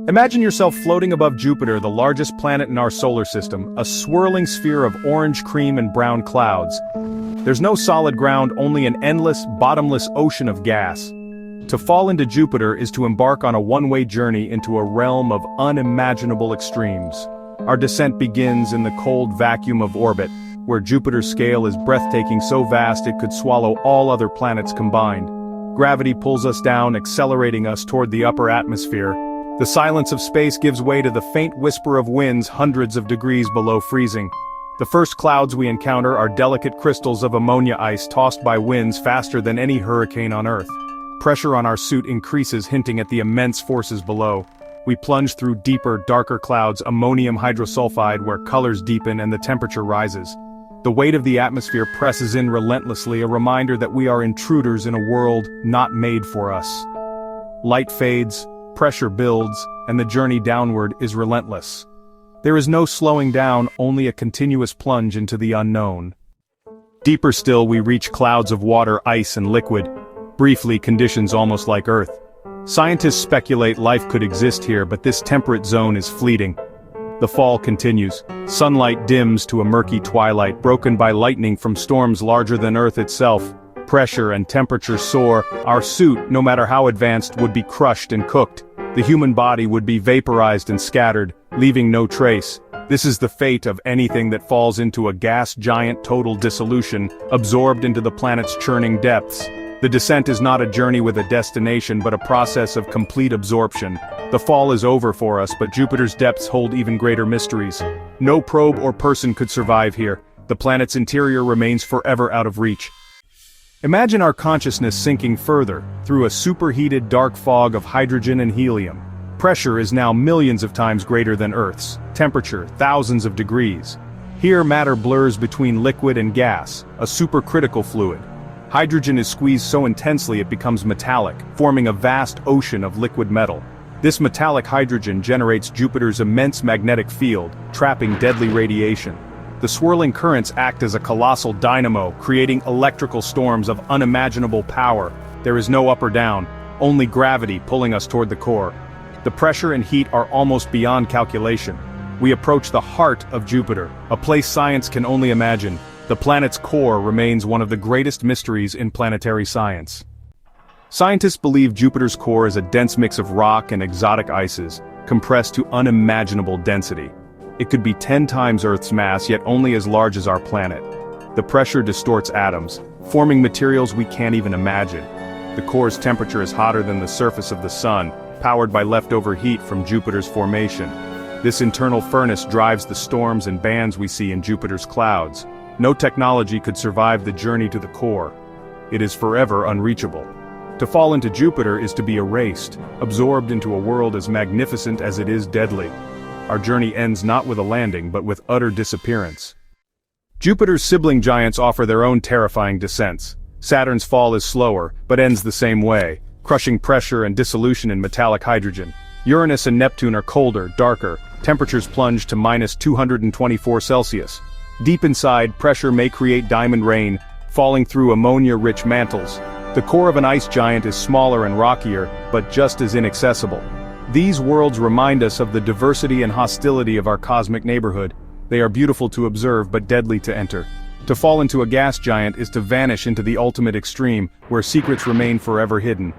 Imagine yourself floating above Jupiter, the largest planet in our solar system, a swirling sphere of orange, cream, and brown clouds. There's no solid ground, only an endless, bottomless ocean of gas. To fall into Jupiter is to embark on a one-way journey into a realm of unimaginable extremes. Our descent begins in the cold vacuum of orbit, where Jupiter's scale is breathtaking, so vast it could swallow all other planets combined. Gravity pulls us down, accelerating us toward the upper atmosphere. The silence of space gives way to the faint whisper of winds hundreds of degrees below freezing. The first clouds we encounter are delicate crystals of ammonia ice tossed by winds faster than any hurricane on Earth. Pressure on our suit increases, hinting at the immense forces below. We plunge through deeper, darker clouds, ammonium hydrosulfide, where colors deepen and the temperature rises. The weight of the atmosphere presses in relentlessly, a reminder that we are intruders in a world not made for us. Light fades, pressure builds, and the journey downward is relentless. There is no slowing down, only a continuous plunge into the unknown. Deeper still, we reach clouds of water, ice, and liquid. Briefly, conditions almost like Earth. Scientists speculate life could exist here, but this temperate zone is fleeting. The fall continues. Sunlight dims to a murky twilight, broken by lightning from storms larger than Earth itself. Pressure and temperature soar. Our suit, no matter how advanced, would be crushed and cooked. The human body would be vaporized and scattered, leaving no trace. This is the fate of anything that falls into a gas giant, total dissolution, absorbed into the planet's churning depths. The descent is not a journey with a destination, but a process of complete absorption. The fall is over for us, but Jupiter's depths hold even greater mysteries. No probe or person could survive here. The planet's interior remains forever out of reach. Imagine our consciousness sinking further, through a superheated dark fog of hydrogen and helium. Pressure is now millions of times greater than Earth's, temperature thousands of degrees. Here matter blurs between liquid and gas, a supercritical fluid. Hydrogen is squeezed so intensely it becomes metallic, forming a vast ocean of liquid metal. This metallic hydrogen generates Jupiter's immense magnetic field, trapping deadly radiation. The swirling currents act as a colossal dynamo, creating electrical storms of unimaginable power. There is no up or down, only gravity pulling us toward the core. The pressure and heat are almost beyond calculation. We approach the heart of Jupiter, a place science can only imagine. The planet's core remains one of the greatest mysteries in planetary science. Scientists believe Jupiter's core is a dense mix of rock and exotic ices, compressed to unimaginable density. It could be 10 times Earth's mass, yet only as large as our planet. The pressure distorts atoms, forming materials we can't even imagine. The core's temperature is hotter than the surface of the sun, powered by leftover heat from Jupiter's formation. This internal furnace drives the storms and bands we see in Jupiter's clouds. No technology could survive the journey to the core. It is forever unreachable. To fall into Jupiter is to be erased, absorbed into a world as magnificent as it is deadly. Our journey ends not with a landing, but with utter disappearance. Jupiter's sibling giants offer their own terrifying descents. Saturn's fall is slower, but ends the same way, crushing pressure and dissolution in metallic hydrogen. Uranus and Neptune are colder, darker, temperatures plunge to -224 Celsius. Deep inside, pressure may create diamond rain, falling through ammonia-rich mantles. The core of an ice giant is smaller and rockier, but just as inaccessible. These worlds remind us of the diversity and hostility of our cosmic neighborhood. They are beautiful to observe but deadly to enter. To fall into a gas giant is to vanish into the ultimate extreme, where secrets remain forever hidden.